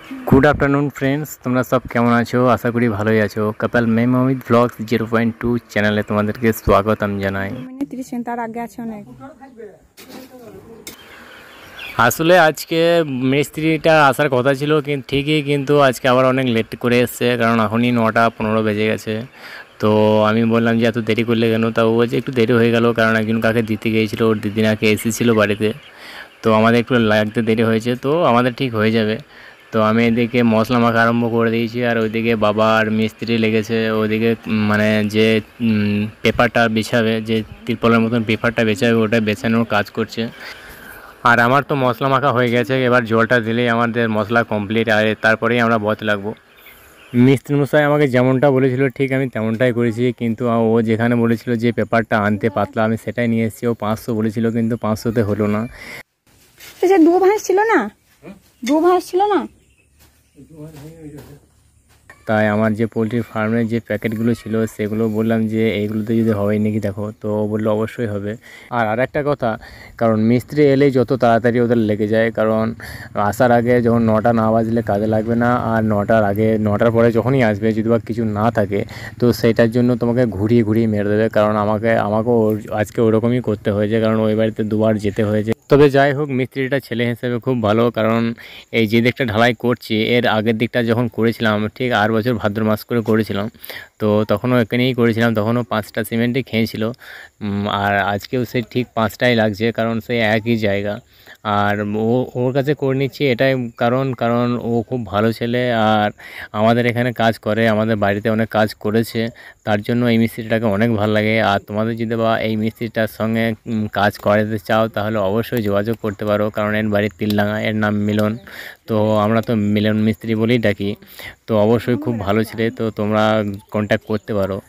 Good afternoon friends, तुम्हारा सब केमन आछो? आशा करी भालोई आछो। कपिल मेमोविद व्लॉग्स 0.2 चैनले तुम्हादेरके स्वागतम जानाई। तार आगे আছে অনেক। আসলে আজকে মিস্ত্রিটা আসার কথা ছিল কিন্তু ঠিকই, কিন্তু আজকে আবার অনেক লেট করে এসছে, কারণ এখনই 9:15 বেজে গেছে। তো আমি বললাম যে এত দেরি করলে কেন? তা ও বলছে একটু দেরি হয়ে গেল, কারণ একজন কাকে দিতে গিয়েছিল, ওর দিদি নাকি এসেছিলো বাড়িতে, তো আমাদের একটু লাগতে দেরি হয়েছে, তো আমাদের ঠিক হয়ে যাবে। তো আমি এদিকে মশলা মাখা আরম্ভ করে দিয়েছি, আর ওইদিকে বাবা আর মিস্ত্রি লেগেছে ওইদিকে, মানে যে পেপারটা বিছাবে, যে তিরপলের মতন পেপারটা বেছাবে, ওটা বেছানোর কাজ করছে। আর আমার তো মশলা মাখা হয়ে গেছে, এবার জলটা দিলেই আমাদের মশলা কমপ্লিট, আর তারপরেই আমরা বত লাগবো। মিস্ত্রি মশাই আমাকে যেমনটা বলেছিল ঠিক আমি তেমনটাই করেছি, কিন্তু ও যেখানে বলেছিল যে পেপারটা আনতে পাতলা, আমি সেটাই নিয়ে এসেছি। ও 500 বলেছিল, কিন্তু 500তে হলো না। দু ভাঁজ ছিল না, দু ভাঁজ ছিল না, তাই আমার যে পোলট্রি ফার্মের যে প্যাকেটগুলো ছিল সেগুলো বললাম যে এইগুলোতে যদি হয় নাকি দেখো, তো ও বললো অবশ্যই হবে। আর একটা কথা, কারণ মিস্ত্রি এলেই যত তাড়াতাড়ি ওদের লেগে যায়, কারণ আসার আগে যখন 9টা না বাজলে কাজে লাগবে না, আর 9টার আগে 9টার পরে যখনই আসবে যদি বা কিছু না থাকে, তো সেটার জন্য তোমাকে ঘুরিয়ে ঘুরিয়ে মেরে দেবে। কারণ আমাকেও আজকে ওরকমই করতে হয়েছে, কারণ ওই বাড়িতে দুবার যেতে হয়েছে। তবে যাই হোক, মিস্ত্রিটা ছেলে হিসেবে খুব ভালো, কারণ এই যে দিকটা ঢালাই করছি এর আগের দিকটা যখন করেছিলাম ঠিক 8 বছর ভাদ্র মাস করে করেছিলাম, তো তখনও এখানেই করেছিলাম, তখনও 5টা সিমেন্টই খেয়েছিল। আর আজকেও সেই ঠিক 5টাই লাগছে, কারণ সেই একই জায়গা। আর ওর কাছে করে নিচ্ছি এটাই কারণ ও খুব ভালো ছেলে, আর আমাদের এখানে কাজ করে, আমাদের বাড়িতে অনেক কাজ করেছে, তার জন্য এই মিস্ত্রিটাকে অনেক ভালো লাগে। আর তোমাদের যদি বা এই মিস্ত্রিটার সঙ্গে কাজ করাতে চাও তাহলে অবশ্যই যোগাযোগ করতে পারো, কারণ এর বাড়ি তিলডাঙ্গা, এর নাম মিলন, তো আমরা তো মিলন মিস্ত্রি বলেই ডাকি। তো অবশ্যই খুব ভালো ছেলে, তো তোমরা কন্ট্যাক্ট করতে পারো।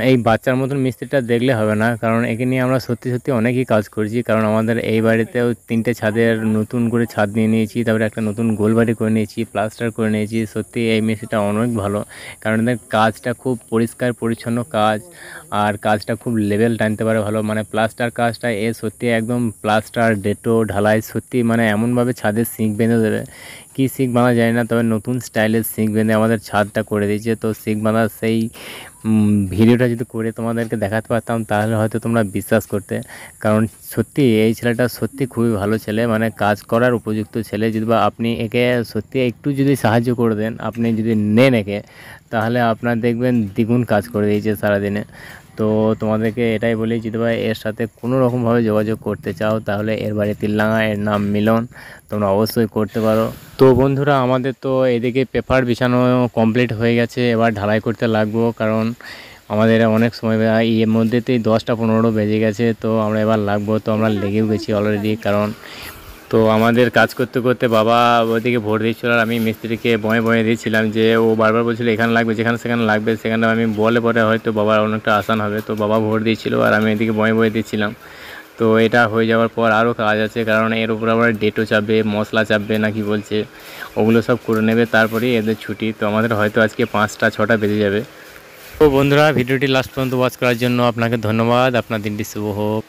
এই বাচ্চার মতন মিস্ত্রিটা দেখলে হবে না, কারণ একে নিয়ে আমরা সত্যি অনেকই কাজ করেছি। কারণ আমাদের এই বাড়িতেও 3টে ছাদের নতুন করে ছাদ নিয়ে নিয়েছি, তারপরে একটা নতুন গোলবাড়ি করে নিয়েছি, প্লাস্টার করে নিয়েছি। সত্যি এই মিস্ত্রিটা অনেক ভালো, কারণ এদের কাজটা খুব পরিষ্কার পরিচ্ছন্ন কাজ, আর কাজটা খুব লেভেল টানতে পারে ভালো। মানে প্লাস্টার কাজটা সত্যি একদম প্লাস্টার ডেটো ঢালাই, সত্যি মানে এমনভাবে ছাদের সিঙ্ক বেঁধে দেবে, কি সিঙ্ক বাঁধা যায় না, তবে নতুন স্টাইলের সিঙ্ক বেঁধে আমাদের ছাদটা করে দিয়েছে। তো সিঙ্ক বাঁধার সেই ভিডিওটা যদি করে তোমাদেরকে দেখাতে পারতাম তাহলে হয়তো তোমরা বিশ্বাস করতে, কারণ সত্যি এই ছেলেটা সত্যি খুবই ভালো ছেলে, মানে কাজ করার উপযুক্ত ছেলে। যদি বা আপনি একে সত্যি একটু যদি সাহায্য করে দেন, আপনি যদি নেন একে, তাহলে আপনার দেখবেন দ্বিগুণ কাজ করে দিয়েছে সারাদিনে। তো তোমাদেরকে এটাই বলি, যদি বা এর সাথে কোনো রকমভাবে যোগাযোগ করতে চাও তাহলে এর বাড়ি তিলডাঙ্গা, এর নাম মিলন, তোমরা অবশ্যই করতে পারো। তো বন্ধুরা, আমাদের তো এদিকে পেপার বিছানো কমপ্লিট হয়ে গেছে, এবার ঢালাই করতে লাগবো, কারণ আমাদের অনেক সময় এর মধ্যেতেই 10টা 15 বেজে গেছে, তো আমরা এবার লাগবো। তো আমরা লেগেও গেছি অলরেডি, কারণ তো আমাদের কাজ করতে করতে বাবা ওইদিকে ভোট দিচ্ছিল, আর আমি মিস্ত্রিকে বয়ে দিয়েছিলাম যে ও বারবার বলছিল এখানে লাগবে, যেখানে সেখানে লাগবে, সেখানে আমি বলে পরে হয়তো বাবার অনেকটা আসান হবে। তো বাবা ভোট দিয়েছিল আর আমি এদিকে বয়ে দিচ্ছিলাম। তো এটা হয়ে যাওয়ার পর আরও কাজ আছে, কারণ এর উপর আবার ডেটও চাপবে, মশলা চাপবে না কি বলছে, ওগুলো সব করে নেবে, তারপরেই এদের ছুটি। তো আমাদের হয়তো আজকে 5টা 6টা বেজে যাবে। তো বন্ধুরা, ভিডিওটি লাস্ট পর্যন্ত ওয়াচ করার জন্য আপনাকে ধন্যবাদ। আপনার দিনটি শুভ হোক।